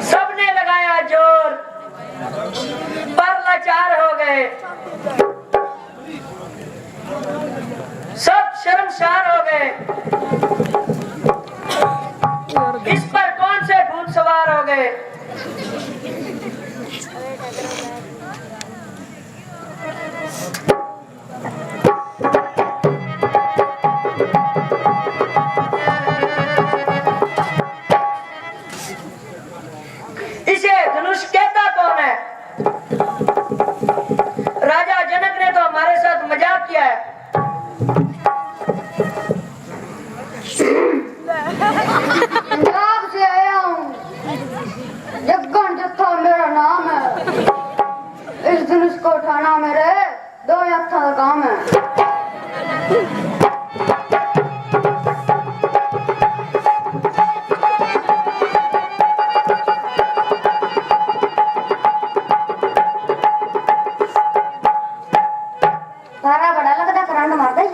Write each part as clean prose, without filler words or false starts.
सबने लगाया जोर पर लाचार हो गए, सब शर्मसार हो गए। इस पर कौन से भूत सवार हो गए। इसे धनुष कहता कौन है। राजा जनक ने तो हमारे साथ मजाक किया है। पंजाब से आया हूँ, जग्गन जत्था मेरा नाम है। इस धनुष को उठाना मेरे 2 हफ्ता का काम है। तारा बड़ा लगता करंट मारता है।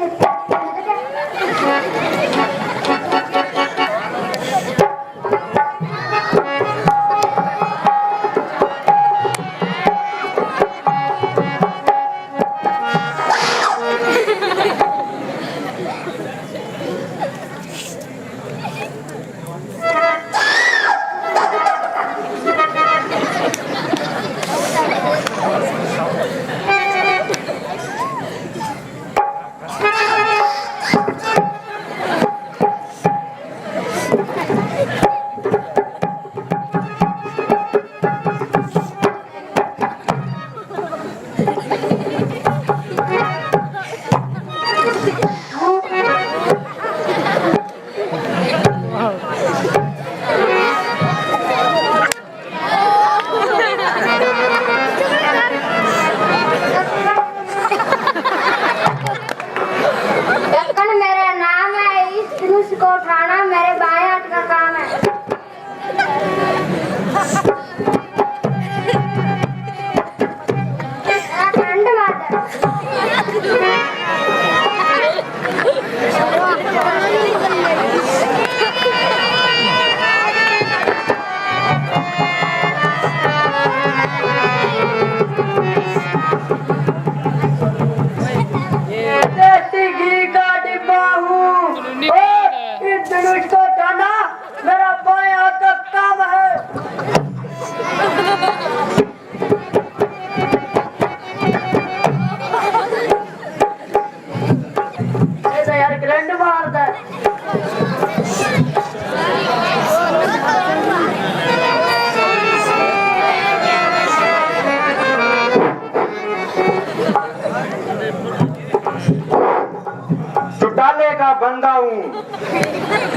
बंदा हूँ,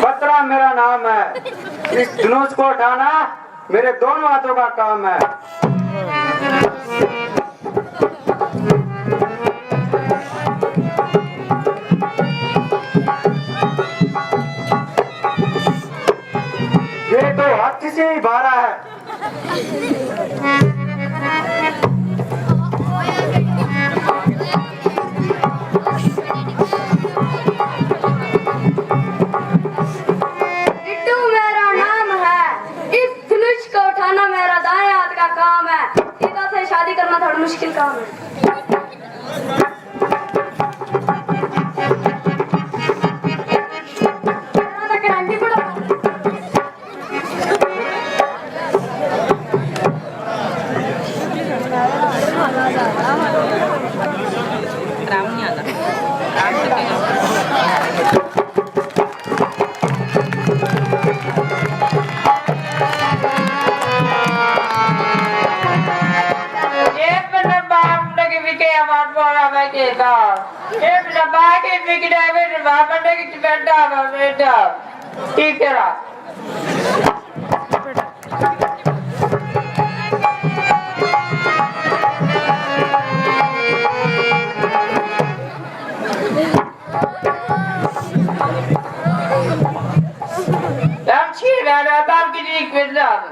बत्रा मेरा नाम है। इस धनुष को उठाना मेरे दोनों हाथों का काम है। ये तो हाथ से ही भारा है। शादी करना थोड़ा मुश्किल काम है। ठीक है I'm getting with love.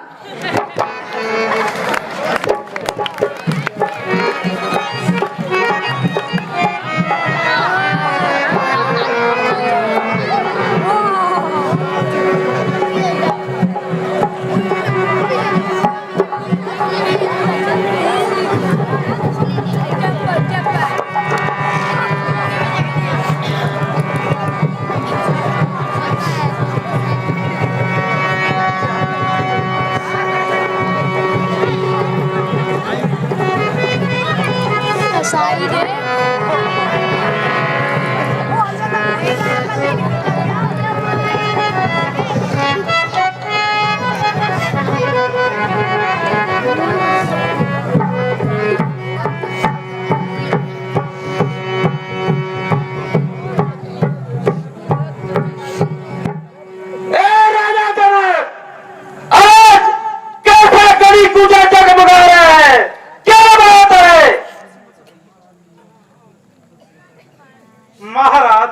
महाराज,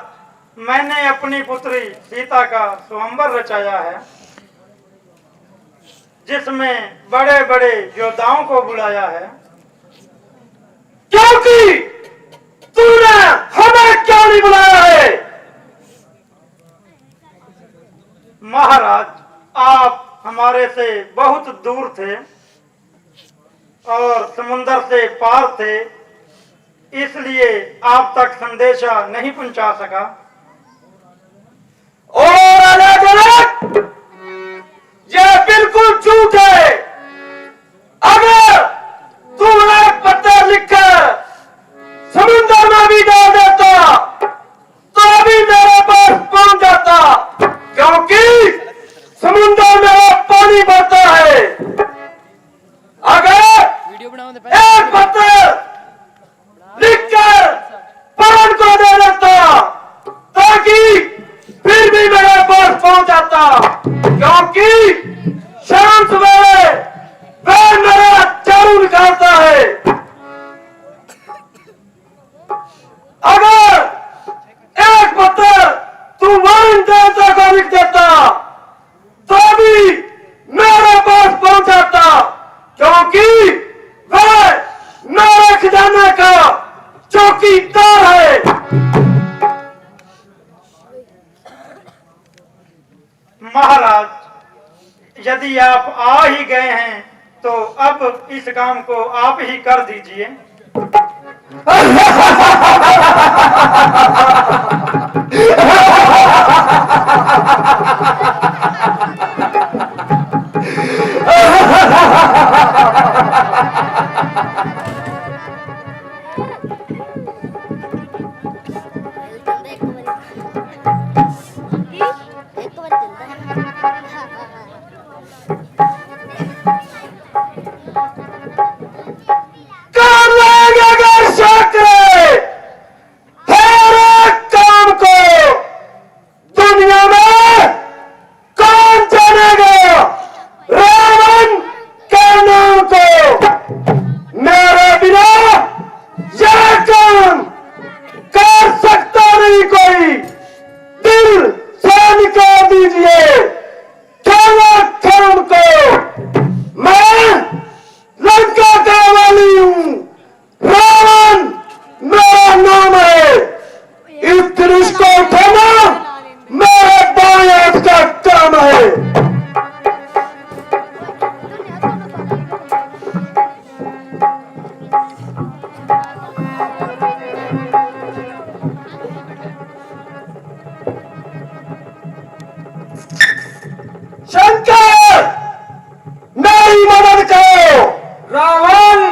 मैंने अपनी पुत्री सीता का स्वयंवर रचाया है, जिसमें बड़े बड़े योद्धाओं को बुलाया है। क्योंकि तूने हमें क्यों नहीं बुलाया है? महाराज, आप हमारे से बहुत दूर थे और समुद्र से पार थे, इसलिए आप तक संदेशा नहीं पहुंचा सका। और अलग अलग ये बिल्कुल झूठ है। अगर तूने पत्र लिखकर समुद्र में भी डाल देता तो अभी मेरे पास पहुंच जाता, क्योंकि समुद्र में पानी बहता है। अगर एक पत्र लिखकर पवन को दे देता ताकि फिर भी मेरे पास पहुंच जाता, क्योंकि शाम सवेरे वह मेरा चारू निकालता है। अगर एक पत्र तू वरुण देवता को लिख देता तो भी मेरे पास पहुंच जाता, क्योंकि वह मेरे खजाने का चौकीदार है। महाराज, यदि आप आ ही गए हैं तो अब इस काम को आप ही कर दीजिए। कर लेंगे अगर शक्र हर एक काम को दुनिया में कौन जानेगा रावण के नाम को। मेरे बिना यह काम कर सकता नहीं कोई। दिल से निकाल दीजिए काम को। मैं लंका का वाली हूँ, रावण मेरा नाम है। इस धनुष को उठाना मेरे बाएं हाथ का काम है। शंकर, मेरी मदद करो। रावण,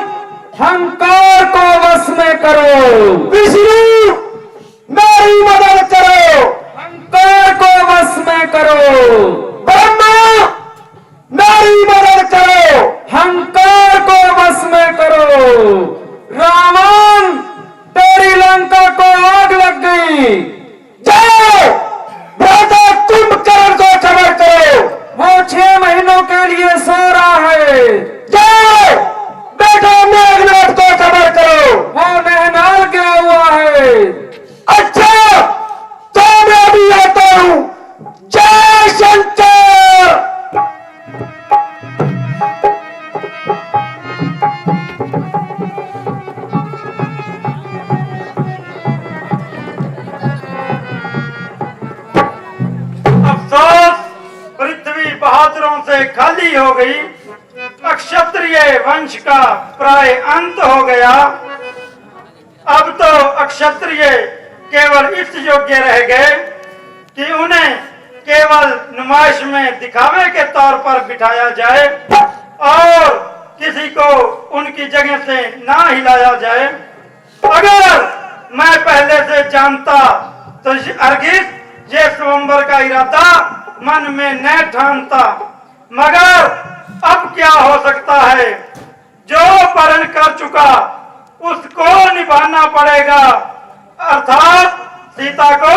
अहंकार को वश में करो। विष्णु, मेरी मदद करो। अहंकार को वश में करो। ब्रह्मा, मेरी मदद करो। अहंकार को वश में करो। रावण, तेरी लंका को आग लग गई। जाओ भ्राता कुंभकर्ण को खबर करो, वो 6 महीनों के लिए सो रहा है। जाओ बेटा मेघनाथ को खबर करो, वो नहनाल गया हुआ है। अच्छा, तो मैं भी आता हूं। जय शंकर। अफसोस, पृथ्वी बहादुरों से खाली हो गई। अक्षत्रिय वंश का प्राय अंत हो गया। अब तो अक्षत्रिय केवल इस योग्य रह गए कि उन्हें केवल नुमाइश में दिखावे के तौर पर बिठाया जाए और किसी को उनकी जगह से ना हिलाया जाए। अगर मैं पहले से जानता तो अर्गिस ये स्वयंवर का इरादा मन में न ठानता, मगर अब क्या हो सकता है। जो वर्ण कर चुका उसको निभाना पड़ेगा, अर्थात सीता को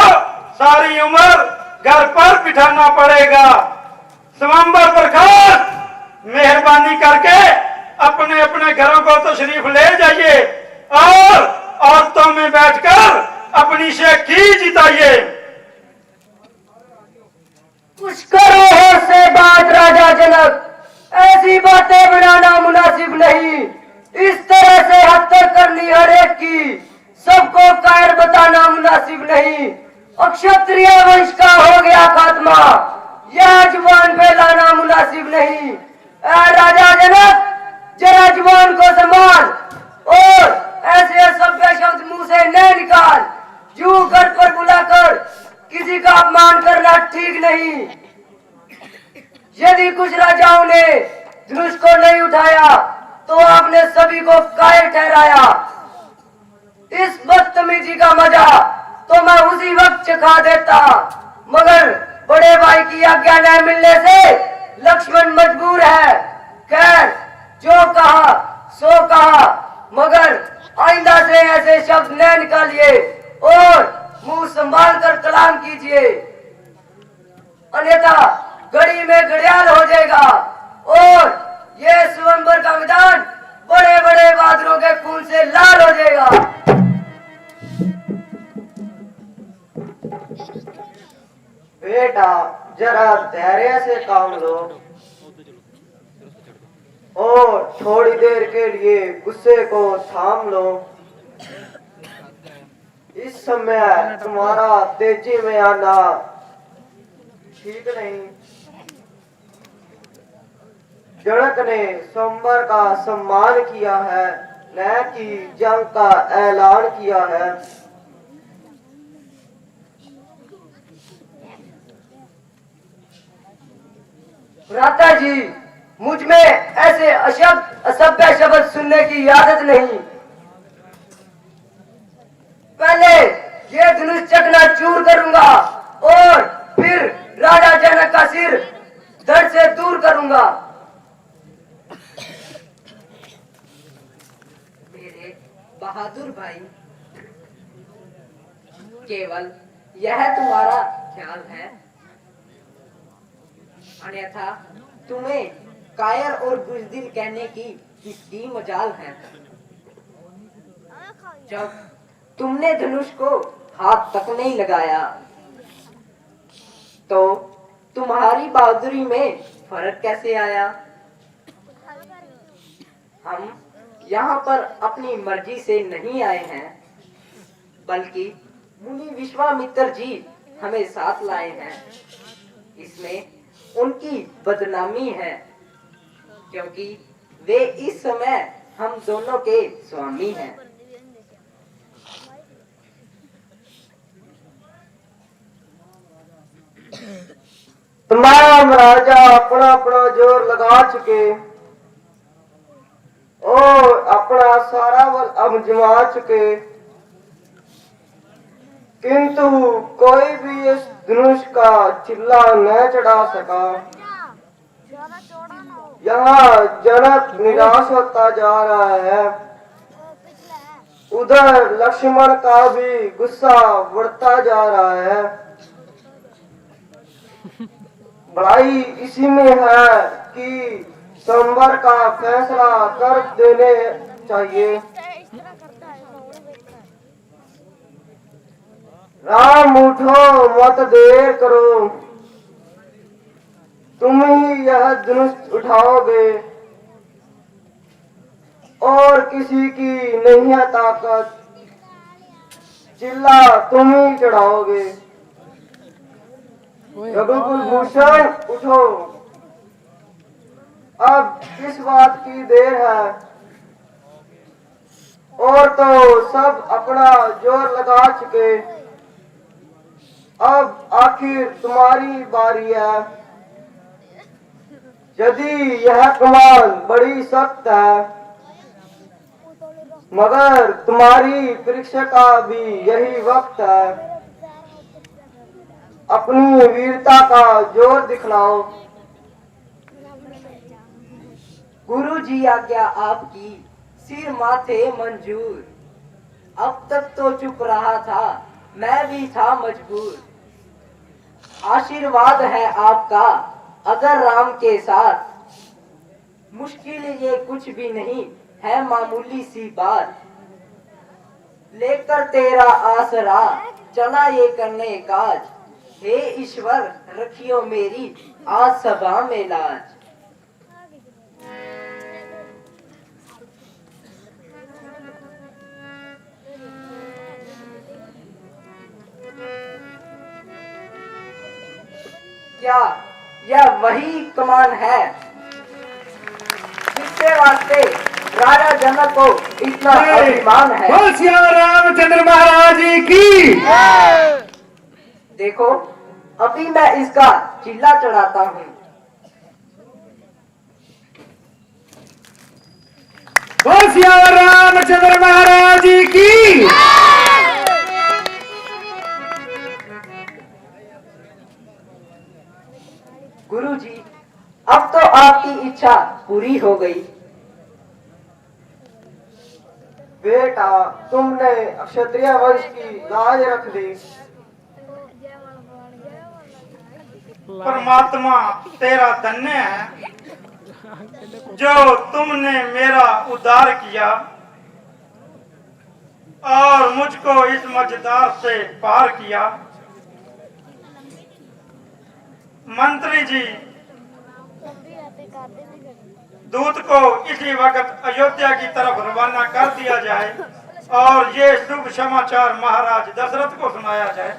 सारी उम्र घर पर बिठाना पड़ेगा। स्वयंवर प्रकाश, मेहरबानी करके अपने अपने घरों को तशरीफ ले जाइए और औरतों में बैठकर अपनी पानी से घी जिताइए। कुछ करो होश से बात राजा जनक, ऐसी बातें बनाना मुनासिब नहीं। इस तरह से हत्या करनी हर एक की, सबको कायर बताना मुनासिब नहीं। अक्षत्रिय वंश का हो गया खात्मा, यह जुबान पे लाना मुनासिब नहीं। राजा जनक, जरा जुबान को संभाल और ऐसे असभ्य शब्द मुंह से न निकाल। यूं घर पर बुलाकर किसी का अपमान करना ठीक नहीं। यदि कुछ राजाओं ने धनुष को नहीं उठाया तो आपने सभी को कायर ठहराया। इस बदतमीजी का मजा तो मैं उसी वक्त चखा देता, मगर बड़े भाई की आज्ञा न मिलने से लक्ष्मण मजबूर है। खैर, जो कहा सो कहा, मगर आइंदा से ऐसे शब्द न निकालिए और मुंह संभाल कर कलाम कीजिए, अन्यथा घड़ी में घड़ियाल हो जाएगा और ये स्वयंवर का मैदान बड़े बड़े बहादुरों के खून से लाल हो जाएगा। बेटा, जरा धैर्य से काम लो और थोड़ी देर के लिए गुस्से को थाम लो। इस समय तुम्हारा तेजी में आना ठीक नहीं। जनक ने स्वयंवर का सम्मान किया है, न कि जंग का ऐलान किया है। भ्राता जी, मुझ में ऐसे असभ्य शब्द सुनने की आदत नहीं। पहले ये धनुष चकना चूर करूंगा और फिर राजा जनक का सिर धड़ से दूर करूंगा। मेरे बहादुर भाई, केवल यह तुम्हारा ख्याल है, अन्यथा तुम्हें कायर और बुज़दिल कहने की किसकी मजाल है। जब तुमने धनुष को हाथ तक नहीं लगाया तो तुम्हारी बहादुरी में फर्क कैसे आया। हम यहाँ पर अपनी मर्जी से नहीं आए हैं, बल्कि मुनि विश्वामित्र जी हमें साथ लाए हैं। इसमें उनकी बदनामी है, क्योंकि वे इस समय हम दोनों के स्वामी हैं। तमाम राजा अपना अपना जोर लगा चुके और अपना सारा बल आजमा चुके, किंतु कोई भी इस धनुष का चिल्ला न चढ़ा सका। यहाँ जनक निराश होता जा रहा है, उधर लक्ष्मण का भी गुस्सा बढ़ता जा रहा है। बड़ाई इसी में है कि स्वयंवर का फैसला कर देने चाहिए। राम उठो, मत देर करो, तुम ही यह धनुष उठाओगे और किसी की नहीं है ताकत, चिल्ला तुम ही चढ़ाओगे। रघुकुल भूषण उठो, अब किस बात की देर है। और तो सब अपना जोर लगा चुके, अब आखिर तुम्हारी बारी है। यदि यह कमान बड़ी सख्त है, मगर तुम्हारी परीक्षा का भी यही वक्त है। अपनी वीरता का जोर दिखलाओ। गुरु जी आज्ञा आपकी, सिर माथे मंजूर। अब तक तो चुप रहा था, मैं भी था मजबूर। आशीर्वाद है आपका अगर राम के साथ, मुश्किल ये कुछ भी नहीं है, मामूली सी बात। लेकर तेरा आसरा चला ये करने काज। हे ईश्वर रखियो मेरी आज सभा में लाज। क्या यह वही कमान है जिसके वास्ते राजा जनक को इतना अभिमान है? बोल सिया रामचंद्र महाराज की। देखो अभी मैं इसका चिल्ला चढ़ाता हूँ। बोल सिया रामचंद्र महाराज की। गुरुजी अब तो आपकी इच्छा पूरी हो गई। बेटा तुमने क्षत्रिय वंश की लाज रख दी। परमात्मा तेरा धन्य है जो तुमने मेरा उद्धार किया और मुझको इस मझधार से पार किया। मंत्री जी दूत को इसी वक्त अयोध्या की तरफ रवाना कर दिया जाए और ये शुभ समाचार महाराज दशरथ को सुनाया जाए।